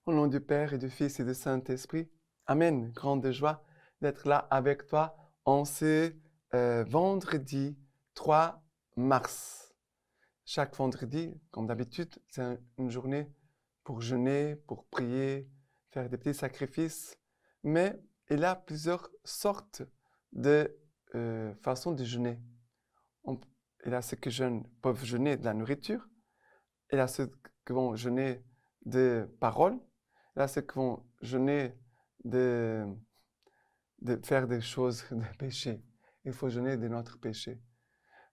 Au nom du Père et du Fils et du Saint-Esprit. Amen. Grande joie d'être là avec toi en ce vendredi 3 mars. Chaque vendredi, comme d'habitude, c'est une journée pour jeûner, pour prier, faire des petits sacrifices. Mais il y a plusieurs sortes de façons de jeûner. Il y a ceux qui peuvent jeûner de la nourriture. Il y a ceux qui vont jeûner de paroles. Il y a ceux qui vont jeûner de, de faire des choses de péché. Il faut jeûner de notre péché.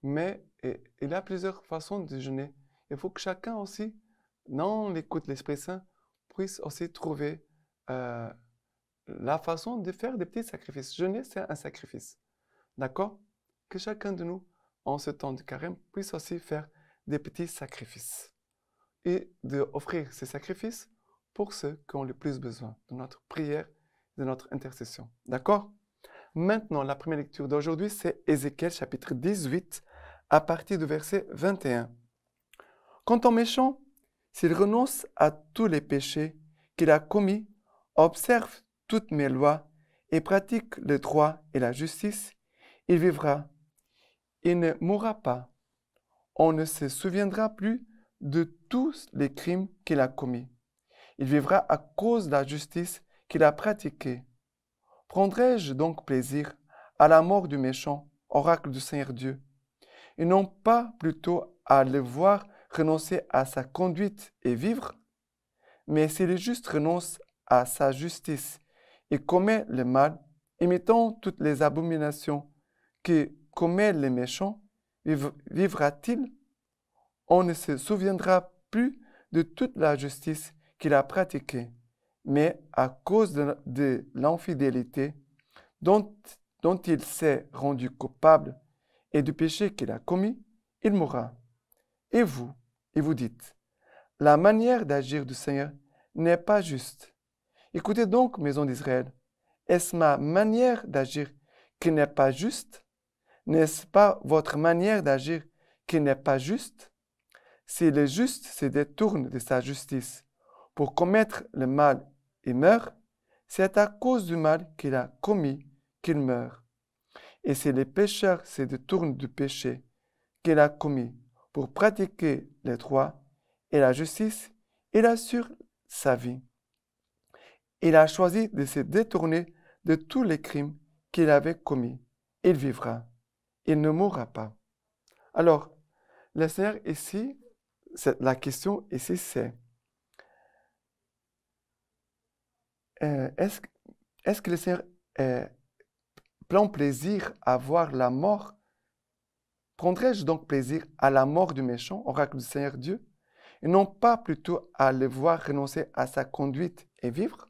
Mais il y a plusieurs façons de jeûner. Il faut que chacun aussi, dans l'écoute de l'Esprit Saint, puisse aussi trouver la façon de faire des petits sacrifices. Jeûner, c'est un sacrifice. D'accord? Que chacun de nous, en ce temps de carême, puisse aussi faire des petits sacrifices. Et d'offrir ces sacrifices pour ceux qui ont le plus besoin de notre prière, de notre intercession. D'accord? Maintenant, la première lecture d'aujourd'hui, c'est Ézéchiel chapitre 18, à partir du verset 21. Quant au méchant, s'il renonce à tous les péchés qu'il a commis, observe toutes mes lois et pratique le droit et la justice, il vivra. Il ne mourra pas. On ne se souviendra plus de tous les crimes qu'il a commis. Il vivra à cause de la justice qu'il a pratiquée. Prendrai-je donc plaisir à la mort du méchant, oracle du Seigneur Dieu, et non pas plutôt à le voir renoncer à sa conduite et vivre? Mais si le juste renonce à sa justice et commet le mal, imitant toutes les abominations que commet le méchant, vivra-t-il? On ne se souviendra plus de toute la justice qu'il a pratiquée, mais à cause de l'infidélité dont il s'est rendu coupable et du péché qu'il a commis, il mourra. Et vous dites, la manière d'agir du Seigneur n'est pas juste. Écoutez donc, maison d'Israël, est-ce ma manière d'agir qui n'est pas juste? N'est-ce pas votre manière d'agir qui n'est pas juste? Si le juste se détourne de sa justice pour commettre le mal et meurt, c'est à cause du mal qu'il a commis qu'il meurt. Et si le pécheur se détourne du péché qu'il a commis pour pratiquer les droits et la justice, il assure sa vie. Il a choisi de se détourner de tous les crimes qu'il avait commis. Il vivra. Il ne mourra pas. Alors, le Seigneur ici, la question ici, c'est est-ce que le Seigneur prend plaisir à voir la mort? Prendrais-je donc plaisir à la mort du méchant, oracle du Seigneur Dieu, et non pas plutôt à le voir renoncer à sa conduite et vivre?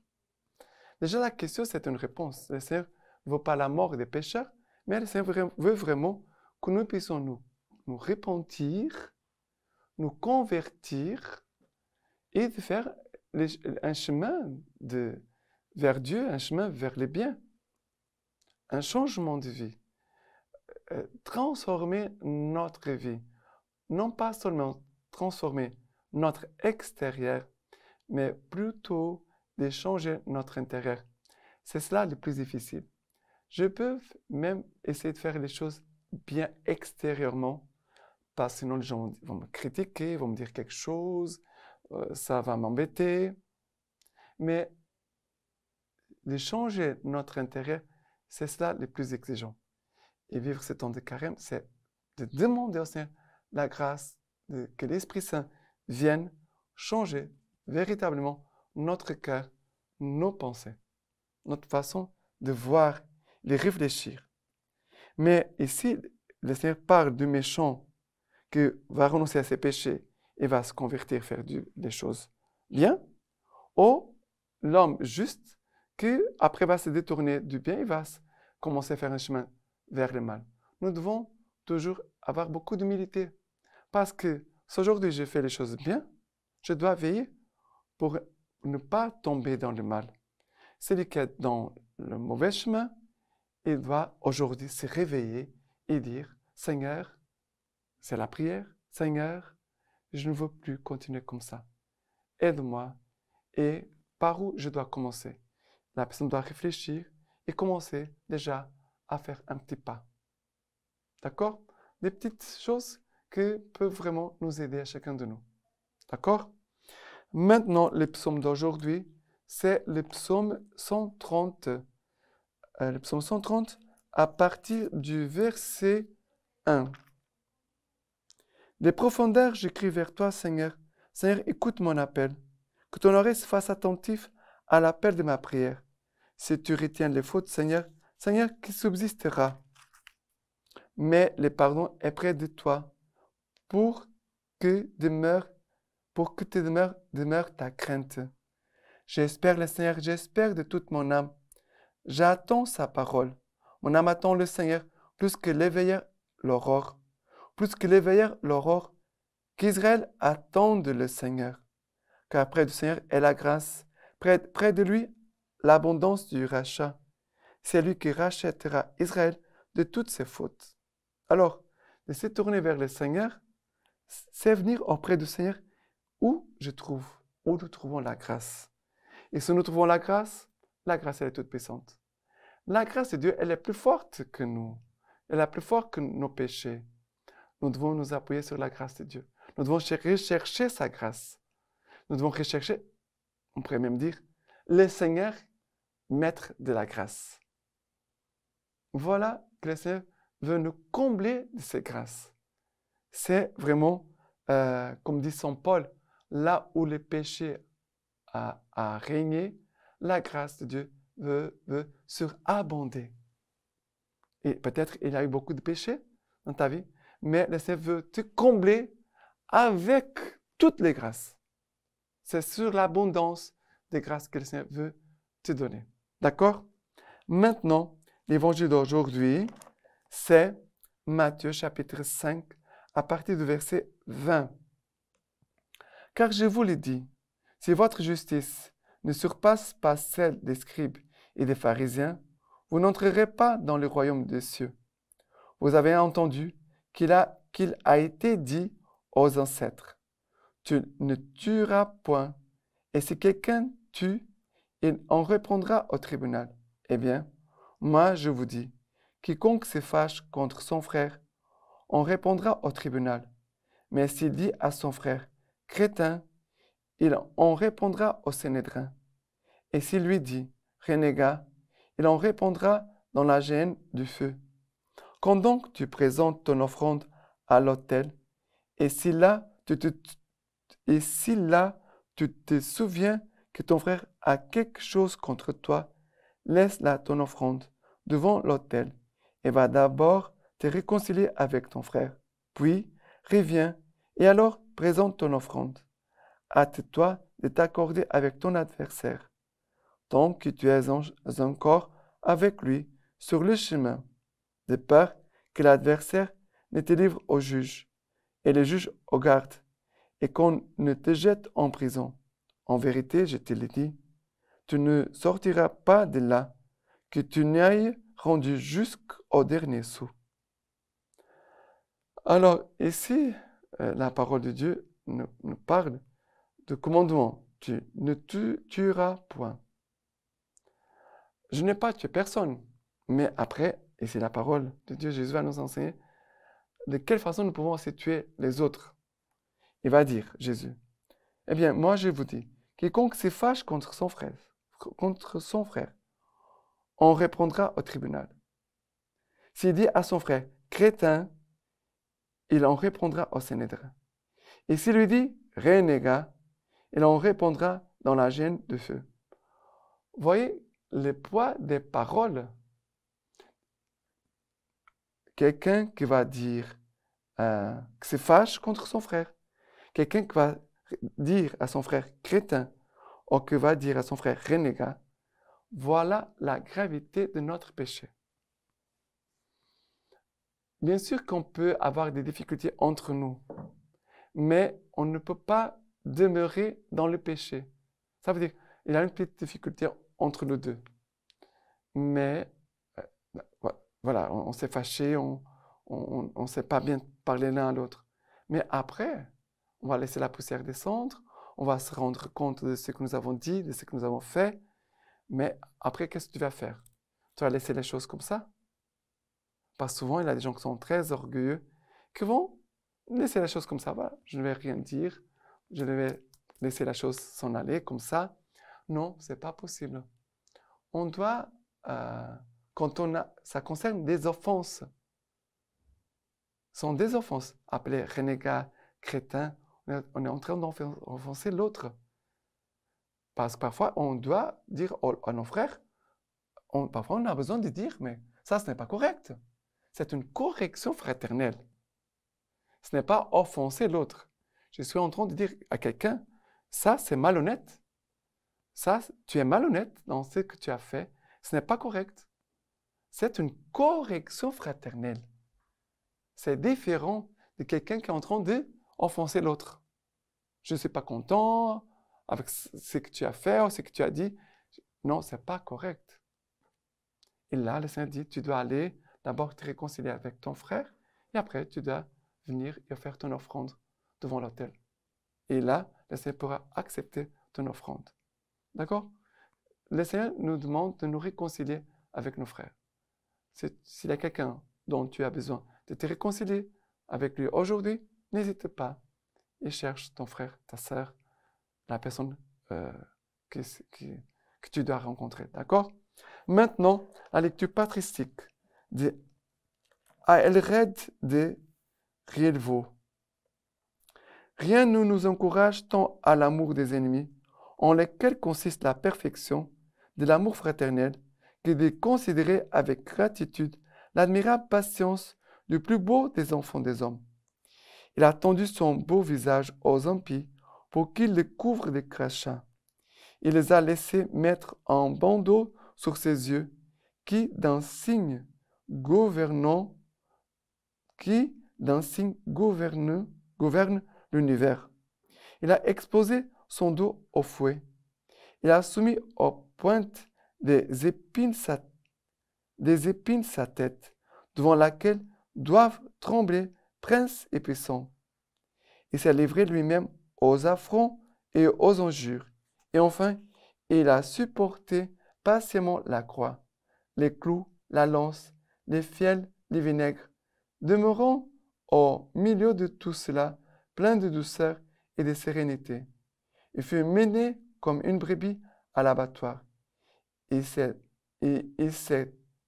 Déjà, la question, c'est une réponse. Le Seigneur ne veut pas la mort des pécheurs, mais le Seigneur veut vraiment que nous puissions nous repentir, nous convertir et de faire un chemin vers Dieu, un chemin vers le bien, un changement de vie, transformer notre vie, non pas seulement transformer notre extérieur, mais plutôt de changer notre intérieur. C'est cela le plus difficile. Je peux même essayer de faire les choses bien extérieurement, parce que sinon les gens vont me critiquer, vont me dire quelque chose, ça va m'embêter. Mais de changer notre intérieur, c'est cela le plus exigeant. Et vivre ce temps de carême, c'est de demander au Seigneur la grâce que l'Esprit Saint vienne changer véritablement notre cœur, nos pensées, notre façon de voir, de réfléchir. Mais ici, le Seigneur parle du méchant qui va renoncer à ses péchés et va se convertir, faire des choses bien, ou l'homme juste qui, après, va se détourner du bien et va commencer à faire un chemin vers le mal. Nous devons toujours avoir beaucoup d'humilité. Parce que si aujourd'hui je fais les choses bien, je dois veiller pour ne pas tomber dans le mal. Celui qui est dans le mauvais chemin, il doit aujourd'hui se réveiller et dire, Seigneur, c'est la prière, Seigneur, je ne veux plus continuer comme ça. Aide-moi et par où je dois commencer. La personne doit réfléchir et commencer déjà à faire un petit pas. D'accord? Des petites choses qui peuvent vraiment nous aider à chacun de nous. D'accord? Maintenant, le psaume d'aujourd'hui, c'est le psaume 130. Le psaume 130 à partir du verset 1. Des profondeurs, j'écris vers toi, Seigneur. Seigneur, écoute mon appel. Que ton oreille se fasse attentif à l'appel de ma prière. Si tu retiens les fautes, Seigneur, Seigneur, qui subsistera? Mais le pardon est près de toi pour que demeure ta crainte. J'espère le Seigneur, j'espère de toute mon âme. J'attends sa parole. Mon âme attend le Seigneur plus que l'éveilleur l'aurore. Plus que l'éveilleur l'aurore, qu'Israël attende le Seigneur. Car près du Seigneur est la grâce, près de lui l'abondance du rachat. C'est lui qui rachètera Israël de toutes ses fautes. Alors, de se tourner vers le Seigneur, c'est venir auprès du Seigneur où nous trouvons la grâce. Et si nous trouvons la grâce elle est toute puissante. La grâce de Dieu, elle est plus forte que nous. Elle est plus forte que nos péchés. Nous devons nous appuyer sur la grâce de Dieu. Nous devons rechercher sa grâce. Nous devons rechercher, on pourrait même dire, le Seigneur, maître de la grâce. Voilà que le Seigneur veut nous combler de ses grâces. C'est vraiment, comme dit Saint Paul, là où le péché a régné, la grâce de Dieu veut surabonder. Et peut-être il y a eu beaucoup de péchés dans ta vie, mais le Seigneur veut te combler avec toutes les grâces. C'est sur l'abondance des grâces que le Seigneur veut te donner. D'accord? Maintenant, l'évangile d'aujourd'hui, c'est Matthieu chapitre 5, à partir du verset 20. Car je vous l'ai dit, si votre justice ne surpasse pas celle des scribes et des pharisiens, vous n'entrerez pas dans le royaume des cieux. Vous avez entendu qu'il a été dit aux ancêtres, tu ne tueras point, et si quelqu'un tue, il en répondra au tribunal. Eh bien, moi je vous dis, quiconque se fâche contre son frère, en répondra au tribunal. Mais s'il dit à son frère, crétin, il en répondra au Sanhédrin. Et s'il lui dit, renégat, il en répondra dans la géhenne du feu. Quand donc tu présentes ton offrande à l'autel, et si là tu te souviens que ton frère a quelque chose contre toi, laisse là ton offrande devant l'autel, et va d'abord te réconcilier avec ton frère. Puis, reviens, et alors présente ton offrande. Hâte-toi de t'accorder avec ton adversaire, tant que tu es encore avec lui sur le chemin, de peur que l'adversaire ne te livre au juge, et le juge au garde, et qu'on ne te jette en prison. En vérité, je te le dis, tu ne sortiras pas de là, que tu n'ailles rendu jusqu'au dernier sou. Alors, ici, la parole de Dieu nous parle de commandement. Tu ne tueras point. Je n'ai pas tué personne. Mais après, et c'est la parole de Dieu, Jésus va nous enseigner de quelle façon nous pouvons aussi tuer les autres. Il va dire, Jésus, eh bien, moi je vous dis, quiconque se fâche contre son frère, on répondra au tribunal. S'il dit à son frère, crétin, il en répondra au Sanhédrin. Et s'il lui dit, renégat, il en répondra dans la géhenne de feu. Voyez le poids des paroles. Quelqu'un qui va dire, qui se fâche contre son frère. Quelqu'un qui va dire à son frère crétin, ou qui va dire à son frère renégat, voilà la gravité de notre péché. Bien sûr qu'on peut avoir des difficultés entre nous, mais on ne peut pas demeurer dans le péché. Ça veut dire, il y a une petite difficulté entre nous deux. Mais, voilà, on s'est fâché, on ne s'est pas bien parlé l'un à l'autre. Mais après, on va laisser la poussière descendre, on va se rendre compte de ce que nous avons dit, de ce que nous avons fait. Mais après, qu'est-ce que tu vas faire? Tu vas laisser les choses comme ça? Parce que souvent, il y a des gens qui sont très orgueilleux, qui vont laisser les choses comme ça. Voilà, je ne vais rien dire, je vais laisser la chose s'en aller comme ça. Non, ce n'est pas possible. On doit, ça concerne des offenses. Ce sont des offenses. Appelées renégats, crétins, on est en train d'offenser l'autre. Parce que parfois, on doit dire à nos frères, parfois on a besoin de dire, mais ça, ce n'est pas correct. C'est une correction fraternelle. Ce n'est pas offenser l'autre. Je suis en train de dire à quelqu'un, ça, c'est malhonnête. Ça, tu es malhonnête dans ce que tu as fait. Ce n'est pas correct. C'est une correction fraternelle. C'est différent de quelqu'un qui est en train d'offenser l'autre. Je ne suis pas content avec ce que tu as fait ou ce que tu as dit. Non, ce n'est pas correct. Et là, le Seigneur dit, tu dois aller d'abord te réconcilier avec ton frère et après, tu dois venir et faire ton offrande devant l'autel. Et là, le Seigneur pourra accepter ton offrande. D'accord? Le Seigneur nous demande de nous réconcilier avec nos frères. S'il y a quelqu'un dont tu as besoin de te réconcilier avec lui aujourd'hui, n'hésite pas et cherche ton frère, ta sœur, la personne que tu dois rencontrer. D'accord? Maintenant, la lecture patristique de Aelred de Rielvo. Rien ne nous encourage tant à l'amour des ennemis, en lequel consiste la perfection de l'amour fraternel, que de considérer avec gratitude l'admirable patience du plus beau des enfants des hommes. Il a tendu son beau visage aux impies pour qu'ils le couvrent de crachats. Il les a laissés mettre un bandeau sur ses yeux, qui d'un signe gouverne l'univers. Il a exposé son dos au fouet. Il a soumis aux pointes des épines sa tête, devant laquelle doivent trembler princes et puissants. Il s'est livré lui-même aux affronts et aux injures. Et enfin, il a supporté patiemment la croix, les clous, la lance, les fiels, les vinaigres, demeurant au milieu de tout cela, plein de douceur et de sérénité. Il fut mené comme une brebis à l'abattoir. Il s'est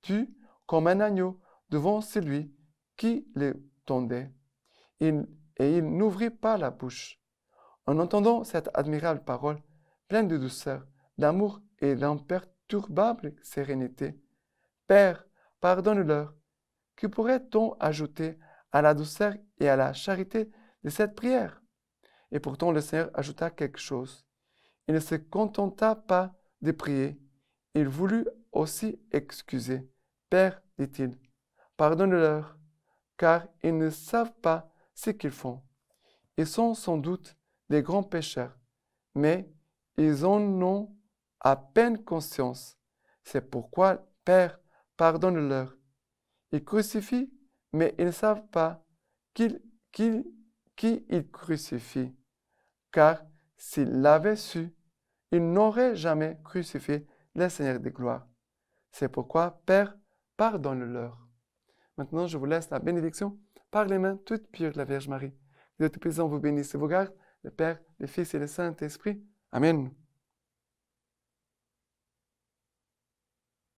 tu comme un agneau devant celui qui le tendait. Et il n'ouvrit pas la bouche. En entendant cette admirable parole, pleine de douceur, d'amour et d'imperturbable sérénité, Père, pardonne-leur. Que pourrait-on ajouter à la douceur et à la charité de cette prière? Et pourtant le Seigneur ajouta quelque chose. Il ne se contenta pas de prier. Il voulut aussi excuser. Père, dit-il, pardonne-leur, car ils ne savent pas ce qu'ils font. Ils sont sans doute des grands pécheurs, mais ils en ont à peine conscience. C'est pourquoi, Père, pardonne-leur. Ils crucifient, mais ils ne savent pas qui ils crucifient. Car s'ils l'avaient su, ils n'auraient jamais crucifié le Seigneur de gloire. C'est pourquoi, Père, pardonne-leur. Maintenant, je vous laisse la bénédiction par les mains toutes pures de la Vierge Marie. Que Dieu Tout-Puissant vous bénisse et vous garde, le Père, le Fils et le Saint-Esprit. Amen.